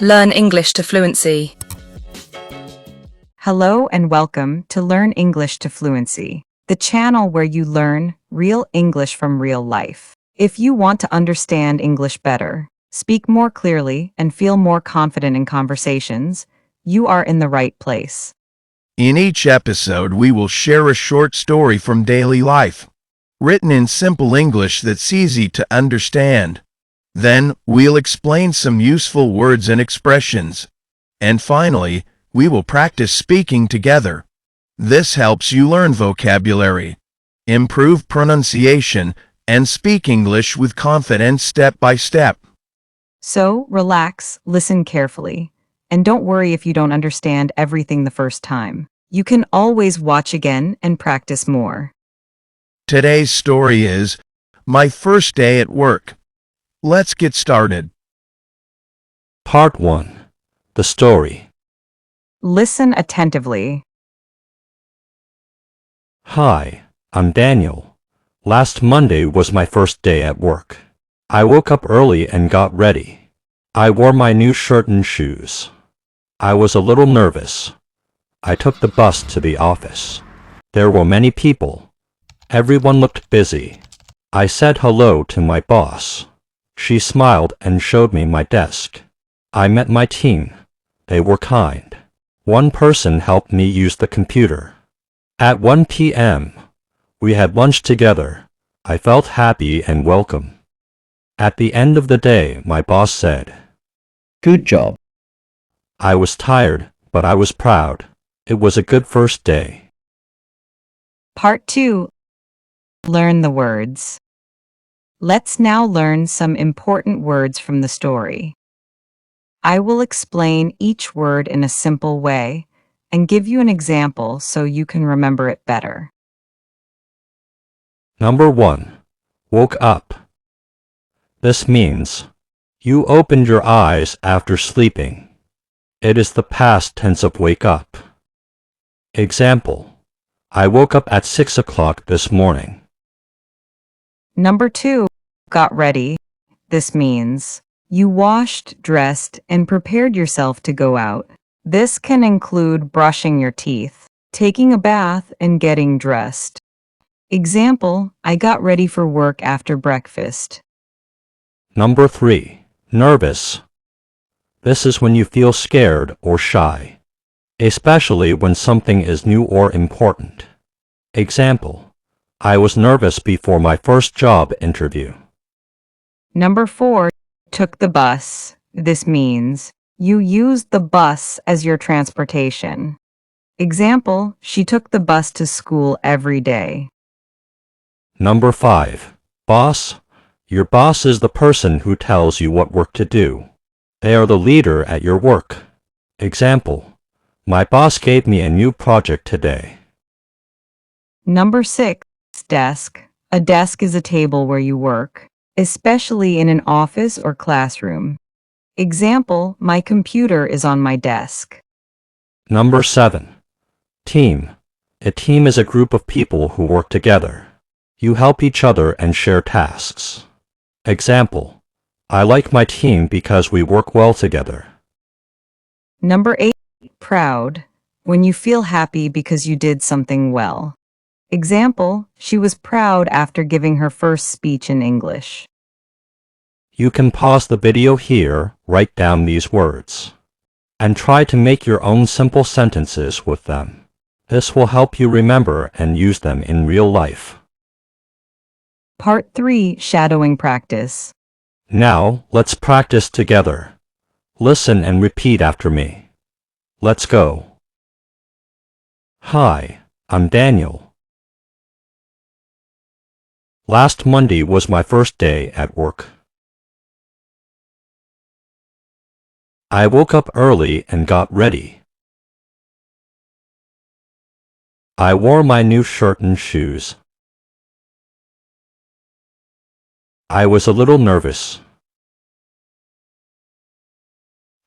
Learn English to Fluency. Hello and welcome to Learn English to Fluency, the channel where you learn real English from real life. If you want to understand English better, speak more clearly, and feel more confident in conversations, you are in the right place. In each episode, we will share a short story from daily life, written in simple English that's easy to understand. Then, we'll explain some useful words and expressions. And finally, we will practice speaking together. This helps you learn vocabulary, improve pronunciation, and speak English with confidence step by step. So, relax, listen carefully, and don't worry if you don't understand everything the first time. You can always watch again and practice more. Today's story is My First Day at Work. Let's get started. Part 1. The Story. Listen attentively. Hi, I'm Daniel. Last Monday was my first day at work. I woke up early and got ready. I wore my new shirt and shoes. I was a little nervous. I took the bus to the office. There were many people. Everyone looked busy. I said hello to my boss. She smiled and showed me my desk. I met my team. They were kind. One person helped me use the computer. At 1 p.m., we had lunch together. I felt happy and welcome. At the end of the day, my boss said, "Good job." I was tired, but I was proud. It was a good first day. Part 2. Learn the words. Let's now learn some important words from the story. I will explain each word in a simple way and give you an example so you can remember it better. Number 1. Woke up. This means you opened your eyes after sleeping. It is the past tense of wake up. Example: I woke up at 6 o'clock this morning. Number 2. Got ready. This means you washed, dressed, and prepared yourself to go out. This can include brushing your teeth, taking a bath, and getting dressed. Example: I got ready for work after breakfast. Number 3. Nervous. This is when you feel scared or shy, especially when something is new or important. Example: I was nervous before my first job interview. Number 4. Took the bus. This means you used the bus as your transportation. Example: she took the bus to school every day. Number 5. Boss. Your boss is the person who tells you what work to do. They are the leader at your work. Example: my boss gave me a new project today. Number 6. Desk. A desk is a table where you work, especially in an office or classroom. Example: my computer is on my desk. Number 7. Team. A team is a group of people who work together. You help each other and share tasks. Example: I like my team because we work well together. Number 8. Proud. When you feel happy because you did something well. Example: she was proud after giving her first speech in English. You can pause the video here, write down these words, and try to make your own simple sentences with them. This will help you remember and use them in real life. Part 3. Shadowing practice. Now, let's practice together. Listen and repeat after me. Let's go. Hi, I'm Daniel. Last Monday was my first day at work. I woke up early and got ready. I wore my new shirt and shoes. I was a little nervous.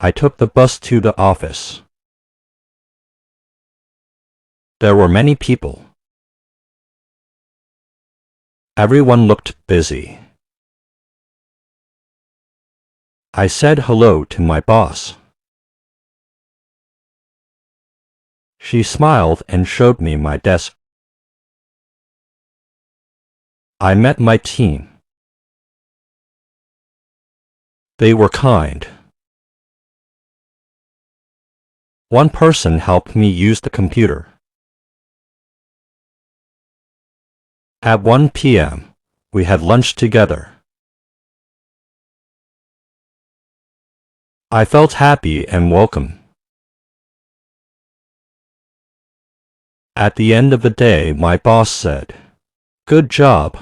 I took the bus to the office. There were many people. Everyone looked busy. I said hello to my boss. She smiled and showed me my desk. I met my team. They were kind. One person helped me use the computer. At 1 p.m., we had lunch together. I felt happy and welcome. At the end of the day, my boss said, "Good job."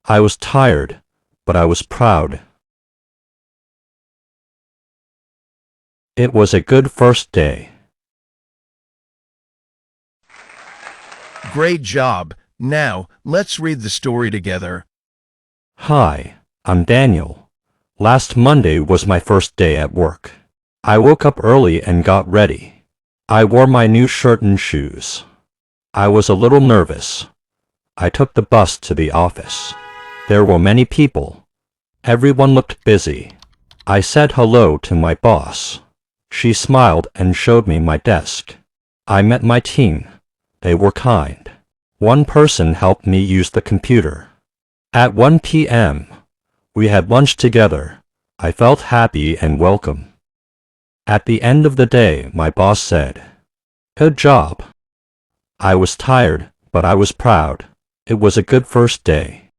I was tired, but I was proud. It was a good first day. Great job. Now, let's read the story together. Hi, I'm Daniel. Last Monday was my first day at work. I woke up early and got ready. I wore my new shirt and shoes. I was a little nervous. I took the bus to the office. There were many people. Everyone looked busy. I said hello to my boss. She smiled and showed me my desk. I met my team. They were kind. One person helped me use the computer. At 1 p.m., we had lunch together. I felt happy and welcome. At the end of the day, my boss said, "Good job." I was tired, but I was proud. It was a good first day.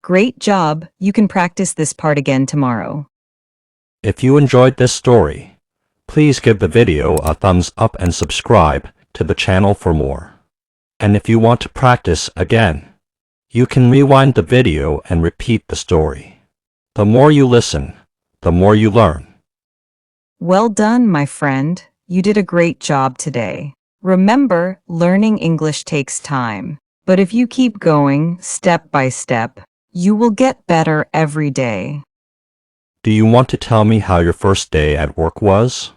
Great job. You can practice this part again tomorrow. If you enjoyed this story, please give the video a thumbs up and subscribe to the channel for more. And if you want to practice again, you can rewind the video and repeat the story. The more you listen, the more you learn. Well done, my friend. You did a great job today. Remember, learning English takes time. But if you keep going, step by step, you will get better every day. Do you want to tell me how your first day at work was?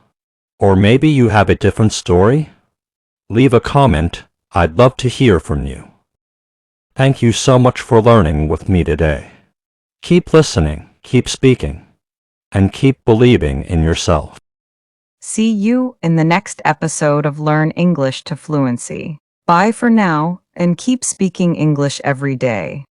Or maybe you have a different story? Leave a comment. I'd love to hear from you. Thank you so much for learning with me today. Keep listening, keep speaking, and keep believing in yourself. See you in the next episode of Learn English to Fluency. Bye for now, and keep speaking English every day.